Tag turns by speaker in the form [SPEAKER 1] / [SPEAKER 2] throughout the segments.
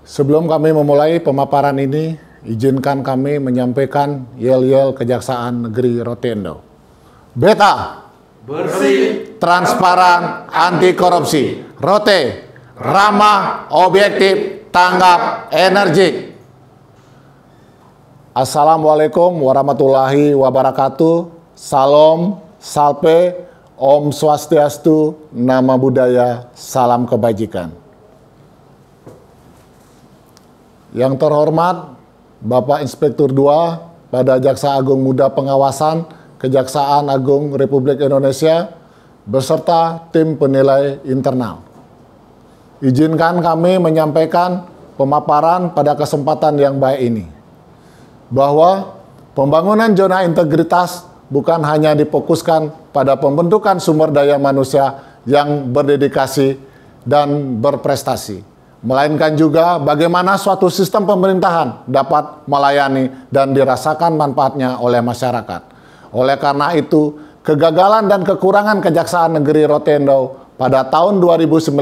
[SPEAKER 1] Sebelum kami memulai pemaparan ini, izinkan kami menyampaikan yel-yel Kejaksaan Negeri Rotendo. Beta,
[SPEAKER 2] bersih,
[SPEAKER 1] transparan, anti korupsi. Rote, ramah, objektif, tanggap, energik. Assalamualaikum warahmatullahi wabarakatuh. Salam, salpe, Om Swastiastu, Nama Budaya, salam kebajikan. Yang terhormat Bapak Inspektur 2 pada Jaksa Agung Muda Pengawasan Kejaksaan Agung Republik Indonesia beserta tim penilai internal. Izinkan kami menyampaikan pemaparan pada kesempatan yang baik ini, bahwa pembangunan zona integritas bukan hanya difokuskan pada pembentukan sumber daya manusia yang berdedikasi dan berprestasi, melainkan juga bagaimana suatu sistem pemerintahan dapat melayani dan dirasakan manfaatnya oleh masyarakat. Oleh karena itu, kegagalan dan kekurangan Kejaksaan Negeri Rotendo pada tahun 2019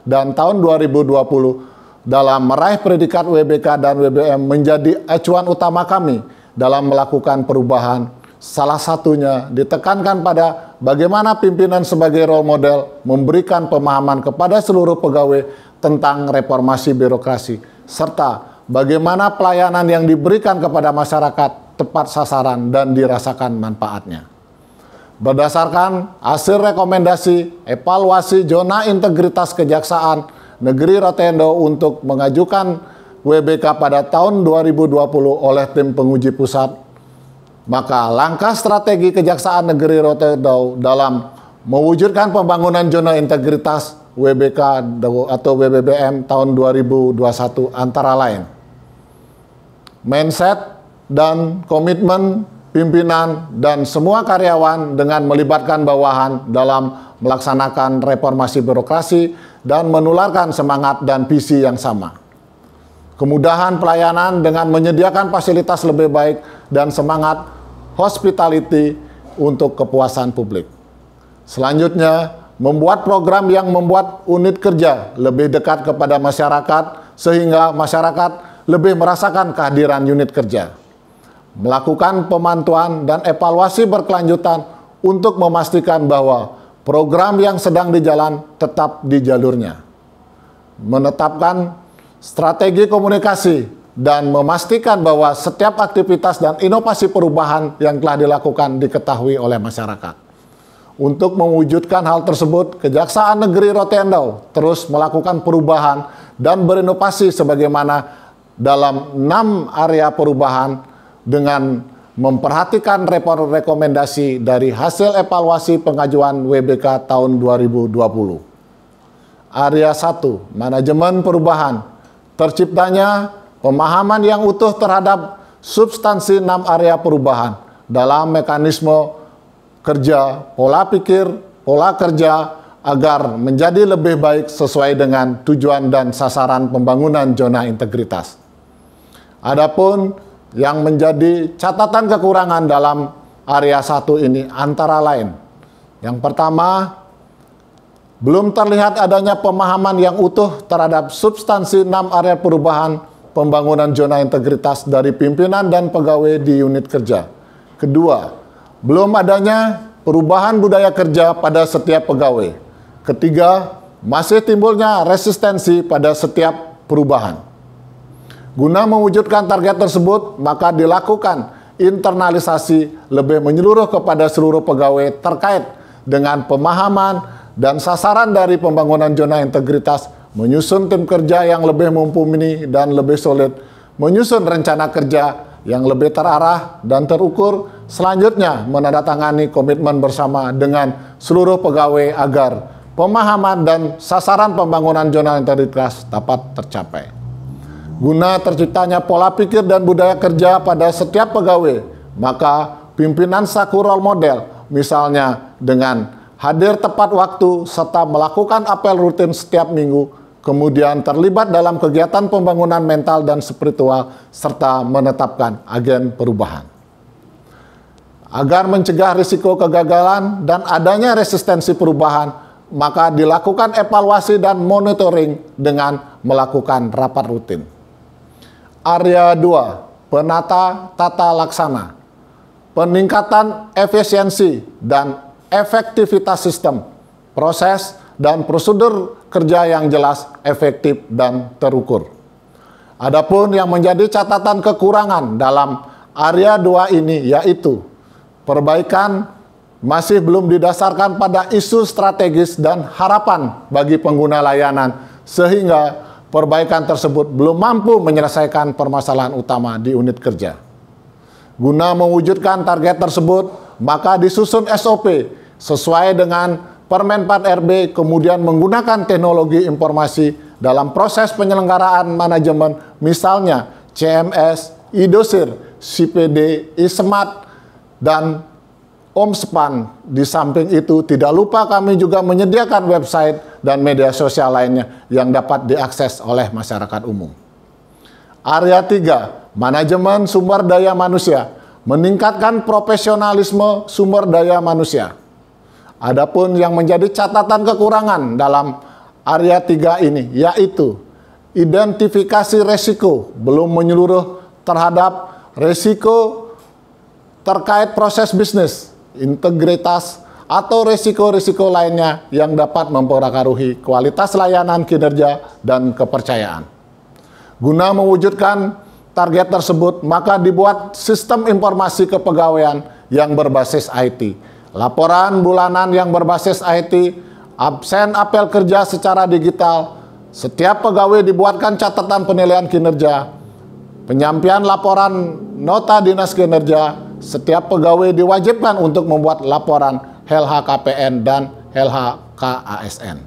[SPEAKER 1] dan tahun 2020 dalam meraih predikat WBK dan WBM menjadi acuan utama kami dalam melakukan perubahan. Salah satunya ditekankan pada bagaimana pimpinan sebagai role model memberikan pemahaman kepada seluruh pegawai tentang reformasi birokrasi, serta bagaimana pelayanan yang diberikan kepada masyarakat tepat sasaran dan dirasakan manfaatnya. Berdasarkan hasil rekomendasi evaluasi zona integritas Kejaksaan Negeri Rotendo untuk mengajukan WBK pada tahun 2020 oleh tim penguji pusat, maka langkah strategi Kejaksaan Negeri Rotendo dalam mewujudkan pembangunan zona integritas WBK atau WBBM tahun 2021 antara lain mindset dan komitmen pimpinan dan semua karyawan dengan melibatkan bawahan dalam melaksanakan reformasi birokrasi dan menularkan semangat dan visi yang sama. Kemudahan pelayanan dengan menyediakan fasilitas lebih baik dan semangat hospitality untuk kepuasan publik. Selanjutnya, membuat program yang membuat unit kerja lebih dekat kepada masyarakat sehingga masyarakat lebih merasakan kehadiran unit kerja. Melakukan pemantauan dan evaluasi berkelanjutan untuk memastikan bahwa program yang sedang dijalan tetap di jalurnya. Menetapkan strategi komunikasi dan memastikan bahwa setiap aktivitas dan inovasi perubahan yang telah dilakukan diketahui oleh masyarakat. Untuk mewujudkan hal tersebut, Kejaksaan Negeri Rotendo terus melakukan perubahan dan berinovasi sebagaimana dalam 6 area perubahan dengan memperhatikan rekomendasi dari hasil evaluasi pengajuan WBK tahun 2020. Area 1, manajemen perubahan. Terciptanya pemahaman yang utuh terhadap substansi 6 area perubahan dalam mekanisme kerja, pola pikir, pola kerja agar menjadi lebih baik sesuai dengan tujuan dan sasaran pembangunan zona integritas. Adapun yang menjadi catatan kekurangan dalam area 1 ini antara lain. Yang pertama, belum terlihat adanya pemahaman yang utuh terhadap substansi 6 area perubahan pembangunan zona integritas dari pimpinan dan pegawai di unit kerja. Kedua, belum adanya perubahan budaya kerja pada setiap pegawai. Ketiga, masih timbulnya resistensi pada setiap perubahan. Guna mewujudkan target tersebut, maka dilakukan internalisasi lebih menyeluruh kepada seluruh pegawai terkait dengan pemahaman dan sasaran dari pembangunan zona integritas, menyusun tim kerja yang lebih mumpuni dan lebih solid, menyusun rencana kerja yang lebih terarah dan terukur, selanjutnya menandatangani komitmen bersama dengan seluruh pegawai agar pemahaman dan sasaran pembangunan zona integritas dapat tercapai. Guna terciptanya pola pikir dan budaya kerja pada setiap pegawai, maka pimpinan selaku role model, misalnya dengan hadir tepat waktu serta melakukan apel rutin setiap minggu, kemudian terlibat dalam kegiatan pembangunan mental dan spiritual, serta menetapkan agen perubahan. Agar mencegah risiko kegagalan dan adanya resistensi perubahan, maka dilakukan evaluasi dan monitoring dengan melakukan rapat rutin. Area 2, penata tata laksana. Peningkatan efisiensi dan efektivitas sistem, proses, dan prosedur kerja yang jelas, efektif, dan terukur. Adapun yang menjadi catatan kekurangan dalam area 2 ini yaitu perbaikan masih belum didasarkan pada isu strategis dan harapan bagi pengguna layanan, sehingga perbaikan tersebut belum mampu menyelesaikan permasalahan utama di unit kerja. Guna mewujudkan target tersebut, maka disusun SOP sesuai dengan Permen 4 RB, kemudian menggunakan teknologi informasi dalam proses penyelenggaraan manajemen, misalnya CMS, IDOSIR, CPD, ISMAT, dan OMSPAN. Di samping itu, tidak lupa kami juga menyediakan website dan media sosial lainnya yang dapat diakses oleh masyarakat umum. Area 3, manajemen sumber daya manusia, meningkatkan profesionalisme sumber daya manusia. Adapun yang menjadi catatan kekurangan dalam area 3 ini yaitu identifikasi resiko belum menyeluruh terhadap resiko terkait proses bisnis, integritas, atau risiko-risiko lainnya yang dapat mempengaruhi kualitas layanan, kinerja, dan kepercayaan. Guna mewujudkan target tersebut, maka dibuat sistem informasi kepegawaian yang berbasis IT, laporan bulanan yang berbasis IT, absen apel kerja secara digital, setiap pegawai dibuatkan catatan penilaian kinerja, penyampaian laporan nota dinas kinerja, setiap pegawai diwajibkan untuk membuat laporan LHKPN dan LHKASN.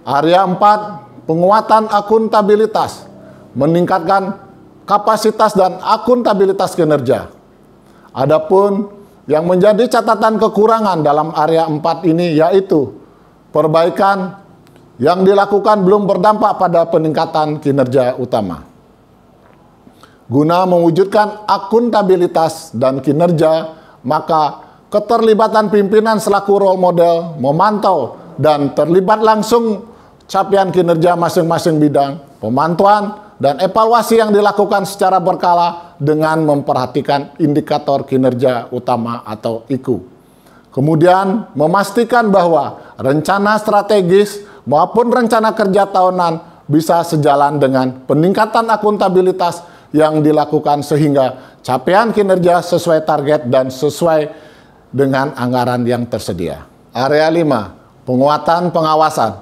[SPEAKER 1] Area 4, penguatan akuntabilitas, meningkatkan kapasitas dan akuntabilitas kinerja. Adapun yang menjadi catatan kekurangan dalam area 4 ini yaitu perbaikan yang dilakukan belum berdampak pada peningkatan kinerja utama. Guna mewujudkan akuntabilitas dan kinerja, maka keterlibatan pimpinan selaku role model, memantau dan terlibat langsung capaian kinerja masing-masing bidang, pemantauan dan evaluasi yang dilakukan secara berkala dengan memperhatikan indikator kinerja utama atau IKU. Kemudian memastikan bahwa rencana strategis maupun rencana kerja tahunan bisa sejalan dengan peningkatan akuntabilitas yang dilakukan sehingga capaian kinerja sesuai target dan sesuai dengan anggaran yang tersedia. Area 5, penguatan pengawasan,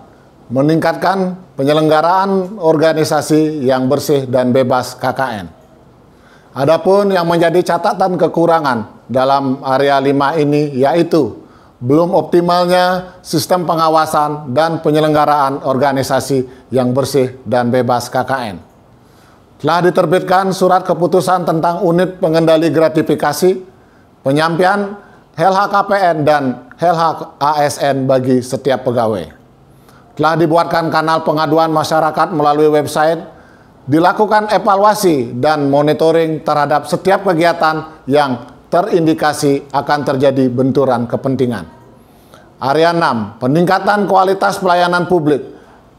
[SPEAKER 1] meningkatkan penyelenggaraan organisasi yang bersih dan bebas KKN. Adapun yang menjadi catatan kekurangan dalam area 5 ini yaitu belum optimalnya sistem pengawasan dan penyelenggaraan organisasi yang bersih dan bebas KKN. Telah diterbitkan surat keputusan tentang unit pengendali gratifikasi, penyampaian LHKPN dan LHASN bagi setiap pegawai. Telah dibuatkan kanal pengaduan masyarakat melalui website, dilakukan evaluasi dan monitoring terhadap setiap kegiatan yang terindikasi akan terjadi benturan kepentingan. Area 6, peningkatan kualitas pelayanan publik.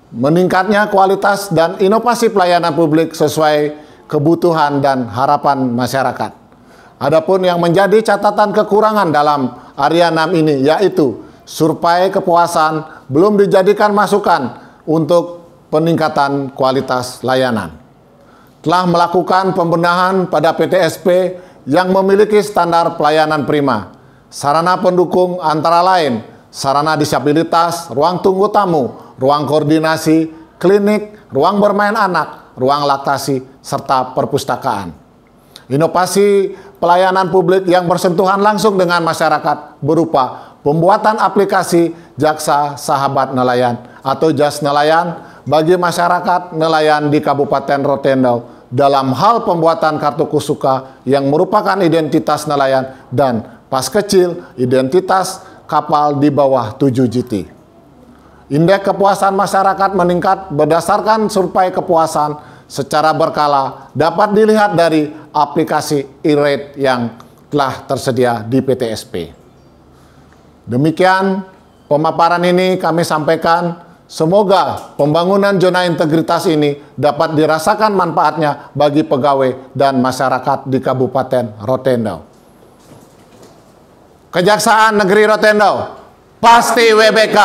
[SPEAKER 1] Meningkatnya kualitas dan inovasi pelayanan publik sesuai kebutuhan dan harapan masyarakat. Adapun yang menjadi catatan kekurangan dalam area 6 ini yaitu survei kepuasan belum dijadikan masukan untuk peningkatan kualitas layanan. Telah melakukan pembenahan pada PTSP yang memiliki standar pelayanan prima. Sarana pendukung antara lain sarana disabilitas, ruang tunggu tamu, ruang koordinasi, klinik, ruang bermain anak, ruang laktasi, serta perpustakaan. Inovasi pelayanan publik yang bersentuhan langsung dengan masyarakat berupa pembuatan aplikasi Jaksa Sahabat Nelayan atau JAS Nelayan bagi masyarakat nelayan di Kabupaten Rotendao dalam hal pembuatan kartu kusuka yang merupakan identitas nelayan dan pas kecil identitas kapal di bawah 7 GT. Indeks kepuasan masyarakat meningkat berdasarkan survei kepuasan secara berkala dapat dilihat dari aplikasi e-rate yang telah tersedia di PTSP. Demikian pemaparan ini kami sampaikan, semoga pembangunan zona integritas ini dapat dirasakan manfaatnya bagi pegawai dan masyarakat di Kabupaten Rotendo. Kejaksaan Negeri Rotendo, pasti WBK.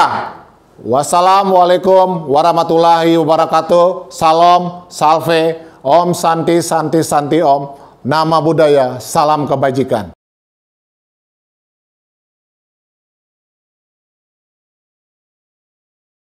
[SPEAKER 1] Wassalamualaikum warahmatullahi wabarakatuh. Salam, salve, om, santi, santi, santi, om. Nama budaya, salam kebajikan.